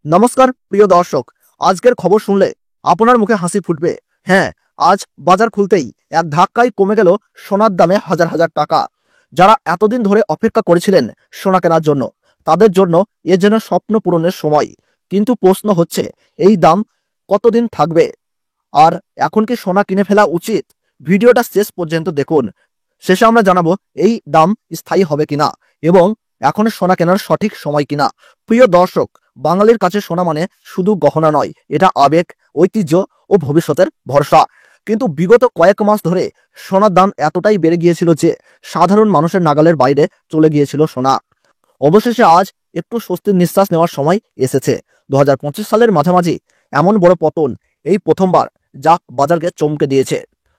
নমস্কার প্রিয় দর্শক, আজকের খবর শুনলে আপনার মুখে হাসি ফুটবে। হ্যাঁ, আজ বাজার খুলতেই এক ধাক্কায় কমে গেল সোনার দামে হাজার হাজার টাকা। যারা এতদিন ধরে অপেক্ষা করেছিলেন সোনা কেনার জন্য, তাদের জন্য এ যেন স্বপ্ন পূরণের সময়। কিন্তু প্রশ্ন হচ্ছে, এই দাম কতদিন থাকবে? আর এখন কি সোনা কিনে ফেলা উচিত? ভিডিওটা শেষ পর্যন্ত দেখুন। শেষে আমরা জানাবো এই দাম স্থায়ী হবে কিনা এবং এখন সোনা কেনার সঠিক সময় কিনা। প্রিয় দর্শক, বাঙালির কাছে সোনা মানে শুধু গহনা নয়, এটা আবেগ, ঐতিহ্য ও ভবিষ্যতের ভরসা। কিন্তু বিগত কয়েক মাস ধরে সোনার দাম এতটাই বেড়ে গিয়েছিল যে সাধারণ মানুষের নাগালের বাইরে চলে গিয়েছিল সোনা। অবশেষে আজ একটু স্বস্তির নিঃশ্বাস নেওয়ার সময় এসেছে। 2025 সালের মাঝামাঝি এমন বড় পতন এই প্রথমবার, যা বাজারকে চমকে দিয়েছে।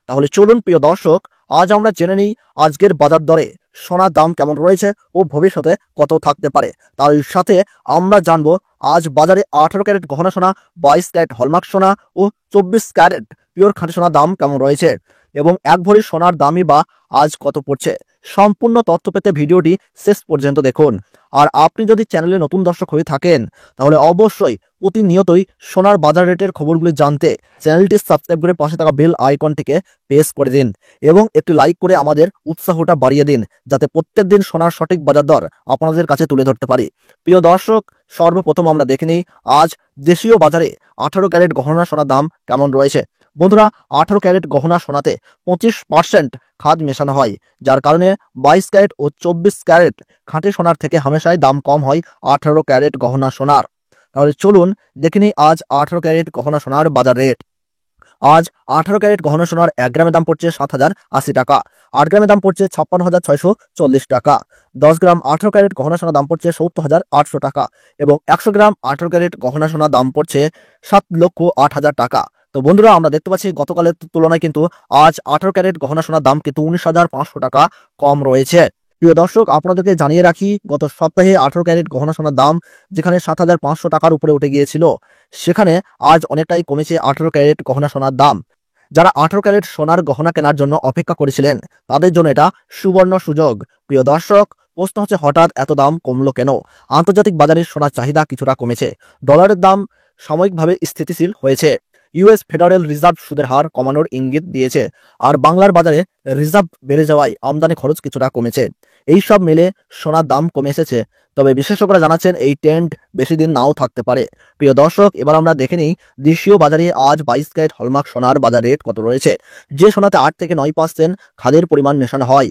তাহলে চলুন প্রিয় দর্শক, আজ আমরা জেনে নিই আজকের বাজার দরে সোনার দাম কেমন রয়েছে ও ভবিষ্যতে কত থাকতে পারে। তার সাথে আমরা জানবো আজ বাজারে 18 ক্যারেট গহনা সোনা, 22 ক্যারেট হলমার্ক সোনা ও 24 ক্যারেট পিওর খাঁটি সোনার দাম কেমন রয়েছে এবং এক ভরি সোনার দামই বা আজ কত পড়ছে। সম্পূর্ণ তথ্য পেতে ভিডিওটি শেষ পর্যন্ত দেখুন। আর আপনি যদি চ্যানেলে নতুন দর্শক হয়ে থাকেন, তাহলে অবশ্যই প্রতিনিয়তই সোনার বাজার রেটের খবরগুলি জানতে চ্যানেলটি সাবস্ক্রাইব করে পাশে থাকা বেল আইকনটিকে প্রেস করে দিন এবং একটি লাইক করে আমাদের উৎসাহটা বাড়িয়ে দিন, যাতে প্রত্যেকদিন সোনার সঠিক বাজার দর আপনাদের কাছে তুলে ধরতে পারি। প্রিয় দর্শক, সর্বপ্রথম আমরা দেখে নিই আজ দেশীয় বাজারে 18 ক্যারেট গহনা সোনার দাম কেমন রয়েছে। বন্ধুরা, 18 ক্যারেট গহনা সোনাতে 25% খাদ মেশানো হয়, যার কারণে 22 ক্যারেট ও 24 ক্যারেট খাঁটি সোনার থেকে হামেশাই দাম কম হয় 18 ক্যারেট গহনা সোনার। তাহলে চলুন দেখে নিই আজ 18 ক্যারেট গহনা সোনার বাজার রেট। আজ 18 ক্যারেট গহনা সোনার 1 গ্রামের দাম পড়ছে 7,080 টাকা, 8 গ্রামের দাম পড়ছে 56,640 টাকা, 10 গ্রাম 18 ক্যারেট গহনা সোনার দাম পড়ছে 70,800 টাকা এবং 100 গ্রাম 18 ক্যারেট গহনা সোনার দাম পড়ছে 7,08,000 টাকা। তো বন্ধুরা, আমরা দেখতে পাচ্ছি গতকালের তুলনায় কিন্তু আজ 18 ক্যারেট গহনা সোনার দাম কিন্তু 19,500 টাকা কম রয়েছে। প্রিয় দর্শক, আপনাদেরকে জানিয়ে রাখি, গত সপ্তাহে 18 ক্যারেট গহনা সোনার দাম যেখানে 7,500 টাকার উপরে উঠে গিয়েছিল, সেখানে আজ অনেকটাই কমেছে 18 ক্যারেট গহনা সোনার দাম। যারা 18 ক্যারেট সোনার গহনা কেনার জন্য অপেক্ষা করেছিলেন, তাদের জন্য এটা সুবর্ণ সুযোগ। প্রিয় দর্শক, প্রশ্ন হচ্ছে হঠাৎ এত দাম কমলো কেন? আন্তর্জাতিক বাজারে সোনার চাহিদা কিছুটা কমেছে, ডলারের দাম সাময়িকভাবে স্থিতিশীল হয়েছে, ইউএস ফেডারেল রিজার্ভ সুদের হার কমানোর ইঙ্গিত দিয়েছে, আর বাংলার বাজারে রিজার্ভ বেড়ে যাওয়ায় আমদানি খরচ কিছুটা কমেছে। এই সব মিলে সোনার দাম কমে এসেছে, তবে বিশেষজ্ঞরা জানাচ্ছেন এই ট্রেন্ড বেশি দিন নাও থাকতে পারে। প্রিয় দর্শক, এবার আমরা দেখে নিই দেশীয় বাজারে আজ 22 ক্যারেট হলমার্ক সোনার বাজার রেট কত রয়েছে। যে সোনাতে 8 থেকে 9% খাদের পরিমাণ মেশানো হয়,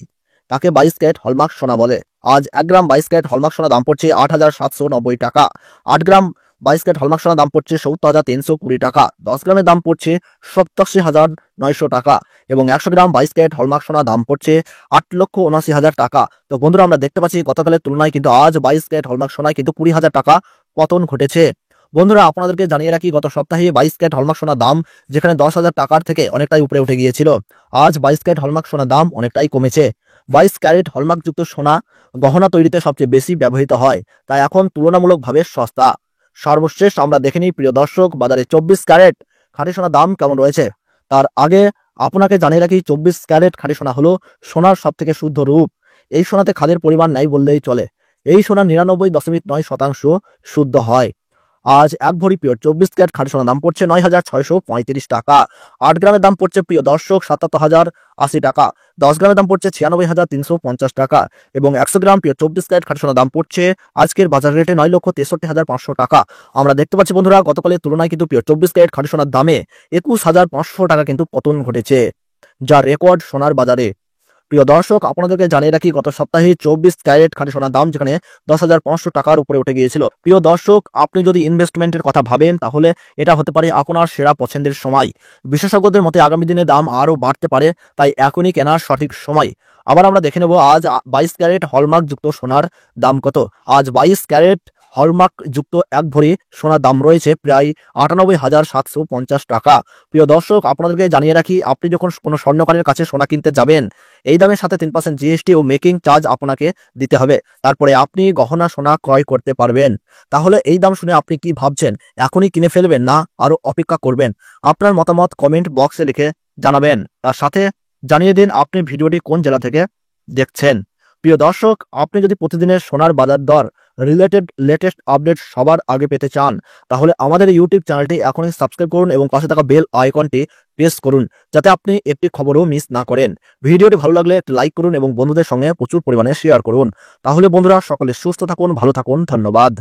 তাকে 22 ক্যারেট হলমার্ক সোনা বলে। আজ 1 গ্রাম 22 ক্যারেট হলমার্ক সোনা দাম পড়ছে 8,790 টাকা, 8 গ্রাম 22 ক্যারেট হলমার্ক সোনা দাম পড়ছে 70,320 টাকা, 10 গ্রামের দাম পড়ছে 87,900 টাকা এবং 100 গ্রাম 22 ক্যারেট হলমার্ক সোনা দাম পড়ছে 8,79,000 টাকা। তো বন্ধুরা, আমরা দেখতে পাচ্ছি গতকালের তুলনায় কিন্তু আজ 22 ক্যারেট হলমার্ক সোনায় কিন্তু 20,000 টাকা পতন ঘটেছে। বন্ধুরা, আপনাদেরকে জানিয়ে রাখি, গত সপ্তাহে 22 ক্যারেট হলমার্ক সোনার দাম যেখানে 10,000 টাকার থেকে অনেকটাই উপরে উঠে গিয়েছিল, আজ 22 ক্যারেট হলমার্ক সোনার দাম অনেকটাই কমেছে। 22 ক্যারেট হলমার্ক যুক্ত সোনা গহনা তৈরিতে সবচেয়ে বেশি ব্যবহৃত হয়, তাই এখন তুলনামূলকভাবে সস্তা। সর্বশেষ আমরা দেখে নিই প্রিয় দর্শক, বাজারে 24 ক্যারেট খাঁটি সোনার দাম কেমন রয়েছে। তার আগে আপনাকে জানিয়ে রাখি, 24 ক্যারেট খাঁটি সোনা হলো সোনার সব থেকে শুদ্ধ রূপ। এই সোনাতে খাদের পরিমাণ নাই বললেই চলে। এই সোনা 99.9% শুদ্ধ হয়। আজ এক ভরি পিওর 24 ক্যারেট খাঁটি সোনার দাম পড়ছে 9,635 টাকা, 8 গ্রামের দাম পড়ছে প্রিয় দর্শক 77,080 টাকা, 10 গ্রামের দাম পড়ছে 96,350 টাকা এবং 100 গ্রাম পিওর 24 ক্যারেট খাঁটি সোনার দাম পড়ছে আজকের বাজার রেটে 9,63,500 টাকা। আমরা দেখতে পাচ্ছি বন্ধুরা, গতকালের তুলনায় কিন্তু পিওর 24 ক্যারেট খাঁটি সোনার দামে 21,500 টাকা কিন্তু পতন ঘটেছে, যা রেকর্ড সোনার বাজারে। প্রিয় দর্শক, আপনাদেরকে জানিয়ে রাখি, গত সপ্তাহে 24 ক্যারেট খাঁটি সোনার দাম যেখানে 10,500 টাকার উপরে উঠে গিয়েছিল। প্রিয় দর্শক, আপনি যদি ইনভেস্টমেন্টের কথা ভাবেন, তাহলে এটা হতে পারে আপনার সেরা পছন্দের সময়। বিশেষজ্ঞদের মতে আগামী দিনে দাম আরও বাড়তে পারে, তাই এখনই কেনার সঠিক সময়। আবার আমরা দেখে নেব আজ 22 ক্যারেট হলমার্ক যুক্ত সোনার দাম কত। আজ 22 ক্যারেট হলমার্ক যুক্ত এক ভরি সোনার দাম রয়েছে প্রায় 98,750 টাকা। প্রিয় দর্শক, আপনাদেরকে জানিয়ে রাখি, আপনি যখন কোনো স্বর্ণকারের কাছে সোনা কিনতে যাবেন, এই দামের সাথে 3% জিএসটি ও মেকিং চার্জ আপনাকে দিতে হবে, তারপরে আপনি গহনা সোনা ক্রয় করতে পারবেন। তাহলে এই দাম শুনে আপনি কি ভাবছেন? এখনই কিনে ফেলবেন না আরো অপেক্ষা করবেন? আপনার মতামত কমেন্ট বক্সে লিখে জানাবেন। তার সাথে জানিয়ে দিন আপনি ভিডিওটি কোন জেলা থেকে দেখছেন। প্রিয় দর্শক, আপনি যদি প্রতিদিনের সোনার বাজার দর রিলেটেড লেটেস্ট আপডেট সবার আগে পেতে চান তাহলে আমাদের ইউটিউব চ্যানেলটি এখনই সাবস্ক্রাইব করুন এবং পাশে থাকা বেল আইকনটি প্রেস করুন যাতে আপনি একটি খবরও মিস না করেন। ভিডিওটি ভালো লাগলে একটি লাইক করুন এবং বন্ধুদের সঙ্গে প্রচুর পরিমাণে শেয়ার করুন। তাহলে বন্ধুরা সকলে সুস্থ থাকুন, ভালো থাকুন, ধন্যবাদ।